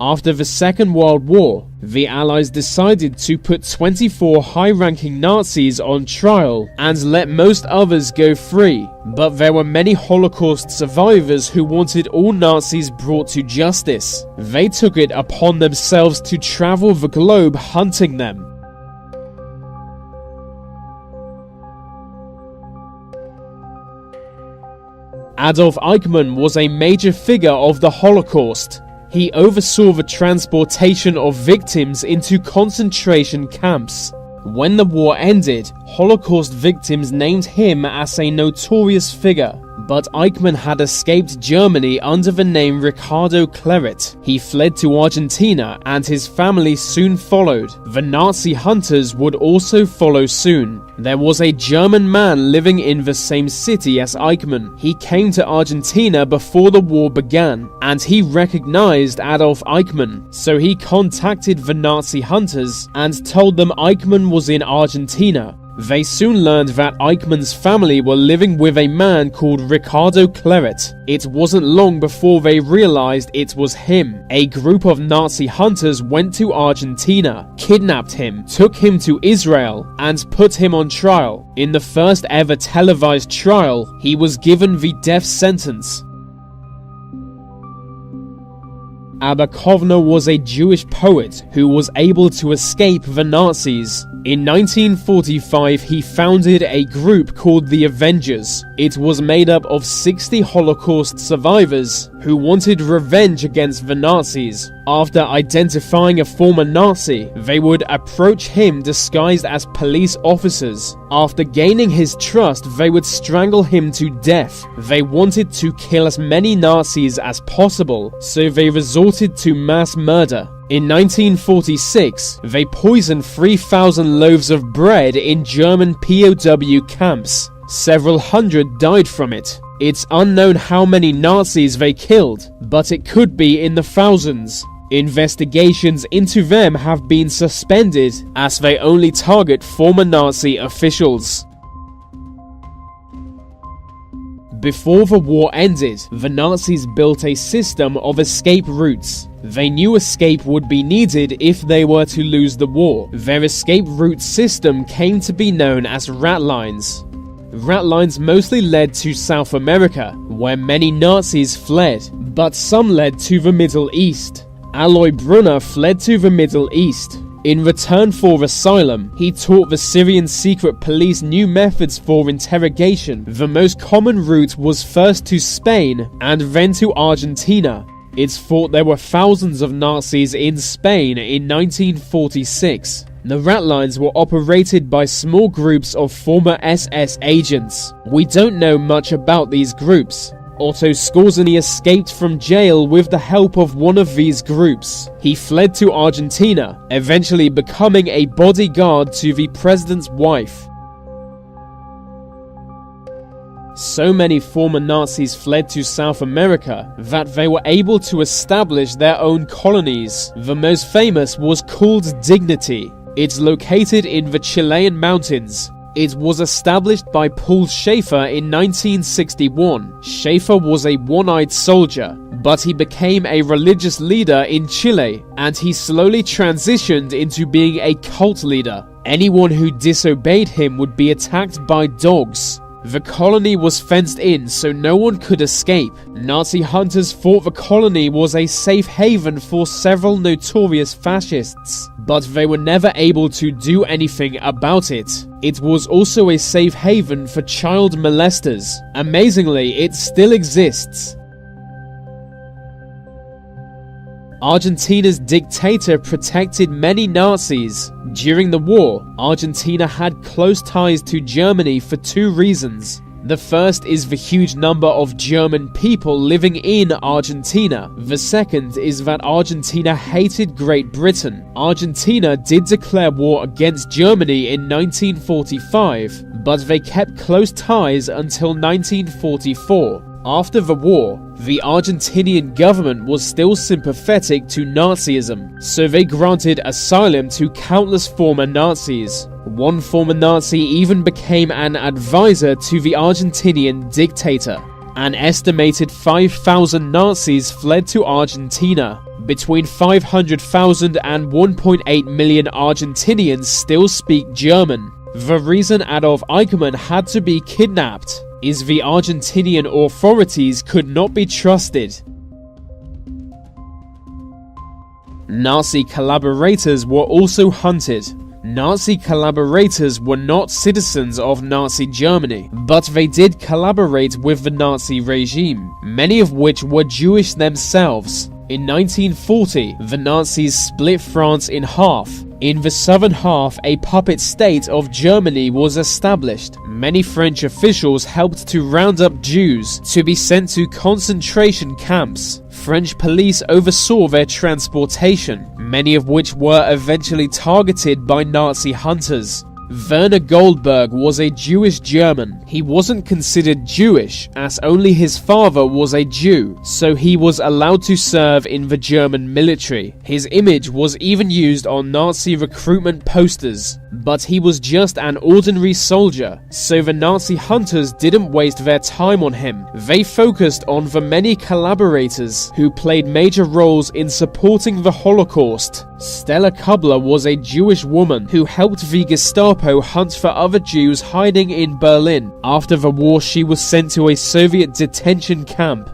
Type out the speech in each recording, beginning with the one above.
After the Second World War, the Allies decided to put 24 high-ranking Nazis on trial and let most others go free, but there were many Holocaust survivors who wanted all Nazis brought to justice. They took it upon themselves to travel the globe hunting them. Adolf Eichmann was a major figure of the Holocaust. He oversaw the transportation of victims into concentration camps. When the war ended, Holocaust victims named him as a notorious figure, but Eichmann had escaped Germany under the name Ricardo Klerett. He fled to Argentina and his family soon followed. The Nazi hunters would also follow soon. There was a German man living in the same city as Eichmann. He came to Argentina before the war began, and he recognized Adolf Eichmann. So he contacted the Nazi hunters and told them Eichmann was in Argentina. They soon learned that Eichmann's family were living with a man called Ricardo Klerett. It wasn't long before they realized it was him. A group of Nazi hunters went to Argentina, kidnapped him, took him to Israel, and put him on trial. In the first ever televised trial, he was given the death sentence. Abba Kovner was a Jewish poet who was able to escape the Nazis. In 1945, he founded a group called the Avengers. It was made up of 60 Holocaust survivors who wanted revenge against the Nazis. After identifying a former Nazi, they would approach him disguised as police officers. After gaining his trust, they would strangle him to death. They wanted to kill as many Nazis as possible, so they resorted to mass murder. In 1946, they poisoned 3,000 loaves of bread in German POW camps. Several hundred died from it. It's unknown how many Nazis they killed, but it could be in the thousands. Investigations into them have been suspended as they only target former Nazi officials. Before the war ended, the Nazis built a system of escape routes. They knew escape would be needed if they were to lose the war. Their escape route system came to be known as rat lines. Rat lines mostly led to South America, where many Nazis fled, but some led to the Middle East. Aloy Brunner fled to the Middle East. In return for asylum, he taught the Syrian secret police new methods for interrogation. The most common route was first to Spain and then to Argentina. It's thought there were thousands of Nazis in Spain in 1946. The rat lines were operated by small groups of former SS agents. We don't know much about these groups. Otto Skorzeny escaped from jail with the help of one of these groups. He fled to Argentina, eventually becoming a bodyguard to the president's wife. So many former Nazis fled to South America that they were able to establish their own colonies. The most famous was called Dignity. It's located in the Chilean mountains. It was established by Paul Schaefer in 1961. Schaefer was a one-eyed soldier, but he became a religious leader in Chile, and he slowly transitioned into being a cult leader. Anyone who disobeyed him would be attacked by dogs. The colony was fenced in so no one could escape. Nazi hunters thought the colony was a safe haven for several notorious fascists, but they were never able to do anything about it. It was also a safe haven for child molesters. Amazingly, it still exists. Argentina's dictator protected many Nazis. During the war, Argentina had close ties to Germany for two reasons. The first is the huge number of German people living in Argentina. The second is that Argentina hated Great Britain. Argentina did declare war against Germany in 1945, but they kept close ties until 1944. After the war, the Argentinian government was still sympathetic to Nazism, so they granted asylum to countless former Nazis. One former Nazi even became an advisor to the Argentinian dictator. An estimated 5,000 Nazis fled to Argentina. Between 500,000 and 1.8 million Argentinians still speak German. The reason Adolf Eichmann had to be kidnapped is the Argentinian authorities could not be trusted. Nazi collaborators were also hunted. Nazi collaborators were not citizens of Nazi Germany, but they did collaborate with the Nazi regime, many of which were Jewish themselves. In 1940, the Nazis split France in half. In the southern half, a puppet state of Germany was established. Many French officials helped to round up Jews to be sent to concentration camps. French police oversaw their transportation, many of which were eventually targeted by Nazi hunters. Werner Goldberg was a Jewish German. He wasn't considered Jewish, as only his father was a Jew, so he was allowed to serve in the German military. His image was even used on Nazi recruitment posters. But he was just an ordinary soldier, so the Nazi hunters didn't waste their time on him. They focused on the many collaborators who played major roles in supporting the Holocaust. Stella Kubler was a Jewish woman who helped the Gestapo hunt for other Jews hiding in Berlin. After the war, she was sent to a Soviet detention camp.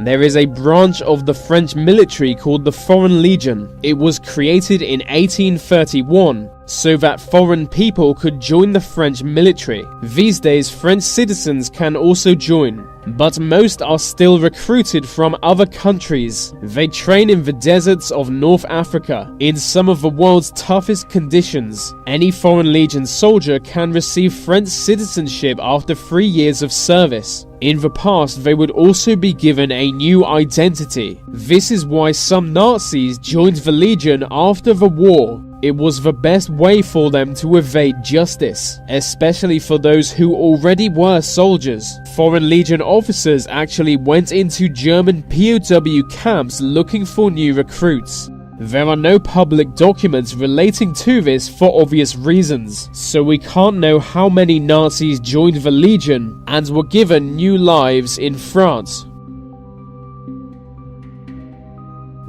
There is a branch of the French military called the Foreign Legion. It was created in 1831 so that foreign people could join the French military. These days, French citizens can also join, but most are still recruited from other countries. They train in the deserts of North Africa, in some of the world's toughest conditions. Any Foreign Legion soldier can receive French citizenship after 3 years of service. In the past, they would also be given a new identity. This is why some Nazis joined the Legion after the war. It was the best way for them to evade justice, especially for those who already were soldiers. Foreign Legion officers actually went into German POW camps looking for new recruits. There are no public documents relating to this for obvious reasons, so we can't know how many Nazis joined the Legion and were given new lives in France.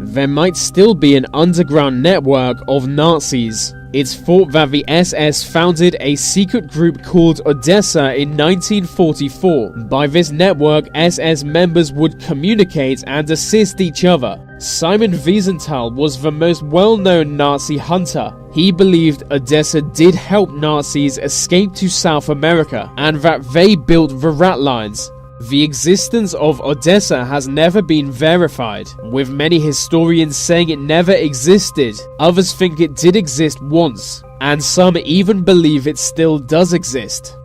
There might still be an underground network of Nazis. It's thought that the SS founded a secret group called Odessa in 1944. By this network, SS members would communicate and assist each other. Simon Wiesenthal was the most well-known Nazi hunter. He believed Odessa did help Nazis escape to South America, and that they built the rat lines. The existence of Odessa has never been verified, with many historians saying it never existed. Others think it did exist once, and some even believe it still does exist.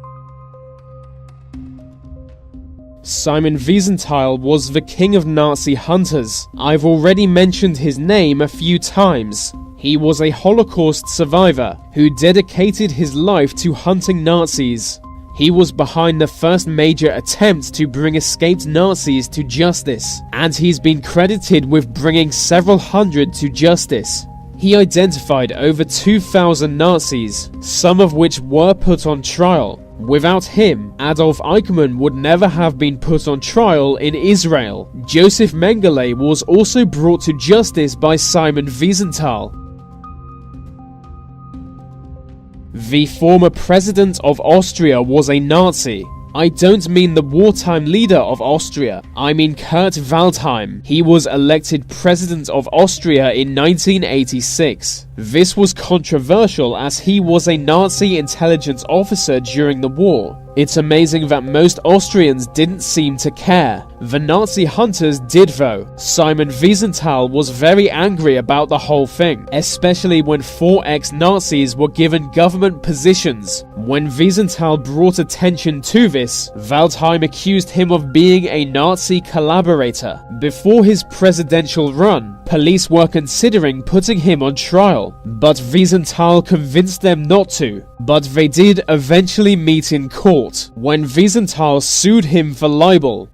Simon Wiesenthal was the king of Nazi hunters. I've already mentioned his name a few times. He was a Holocaust survivor who dedicated his life to hunting Nazis. He was behind the first major attempt to bring escaped Nazis to justice, and he's been credited with bringing several hundred to justice. He identified over 2,000 Nazis, some of which were put on trial. Without him, Adolf Eichmann would never have been put on trial in Israel. Joseph Mengele was also brought to justice by Simon Wiesenthal. The former president of Austria was a Nazi. I don't mean the wartime leader of Austria, I mean Kurt Waldheim. He was elected president of Austria in 1986. This was controversial as he was a Nazi intelligence officer during the war. It's amazing that most Austrians didn't seem to care. The Nazi hunters did though. Simon Wiesenthal was very angry about the whole thing, especially when 4 ex-Nazis were given government positions. When Wiesenthal brought attention to this, Waldheim accused him of being a Nazi collaborator. Before his presidential run, police were considering putting him on trial, but Wiesenthal convinced them not to. But they did eventually meet in court, when Wiesenthal sued him for libel.